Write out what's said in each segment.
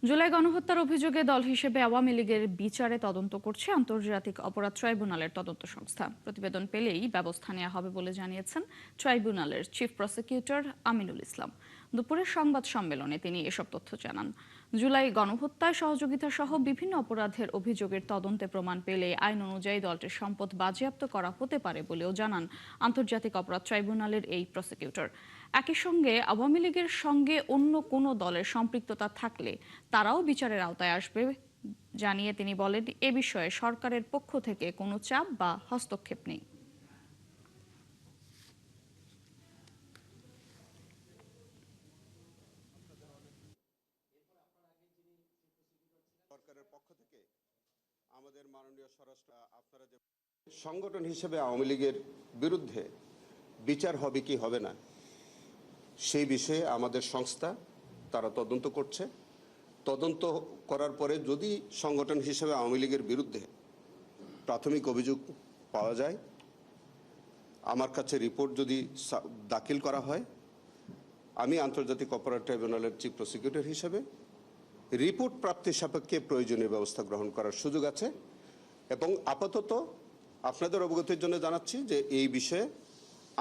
জুলাই গণহত্যার অভিযোগে দল হিসেবে আওয়ামী লীগের বিচারে তদন্ত করছে আন্তর্জাতিক অপরাধ ট্রাইব্যুনালের তদন্ত সংস্থা। প্রতিবেদন পেলেই ব্যবস্থা নেওয়া হবে বলে জানিয়েছেন ট্রাইব্যুনালের চিফ প্রসিকিউটর আমিনুল ইসলাম। দুপুরে সংবাদ সম্মেলনে তিনি এসব তথ্য জানান। জুলাই গণহত্যায় সহযোগিতা সহ বিভিন্ন অপরাধের অভিযোগের তদন্তে প্রমাণ পেলে আইন অনুযায়ী দলটির সম্পদ বাজেয়াপ্ত করা হতে পারে বলেও জানান আন্তর্জাতিক অপরাধ ট্রাইব্যুনালের এই প্রসিকিউটর। একই সঙ্গে আওয়ামী লীগের সঙ্গে অন্য কোনো দলের সম্পৃক্ততা থাকলে তারাও বিচারের আওতায় আসবে জানিয়ে তিনি বলেন, এ বিষয়ে সরকারের পক্ষ থেকে কোনো চাপ বা হস্তক্ষেপ নেই। সরকারের পক্ষ থেকে আমাদের মাননীয় স্বরাষ্ট্র আপনারা যে সংগঠন হিসেবে আওয়ামী লীগের বিরুদ্ধে বিচার হবে কি হবে না সেই বিষয়ে আমাদের সংস্থা তারা তদন্ত করছে। তদন্ত করার পরে যদি সংগঠন হিসেবে আওয়ামী লীগের বিরুদ্ধে প্রাথমিক অভিযোগ পাওয়া যায়, আমার কাছে রিপোর্ট যদি দাখিল করা হয়, আমি আন্তর্জাতিক অপরাধ ট্রাইব্যুনালের চিফ প্রসিকিউটর হিসেবে রিপোর্ট প্রাপ্তির সাপেক্ষে প্রয়োজনীয় ব্যবস্থা গ্রহণ করার সুযোগ আছে। এবং আপাতত আপনাদের অবগতির জন্য জানাচ্ছি যে এই বিষয়ে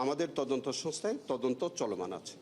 আমাদের তদন্ত সংস্থায় তদন্ত চলমান আছে।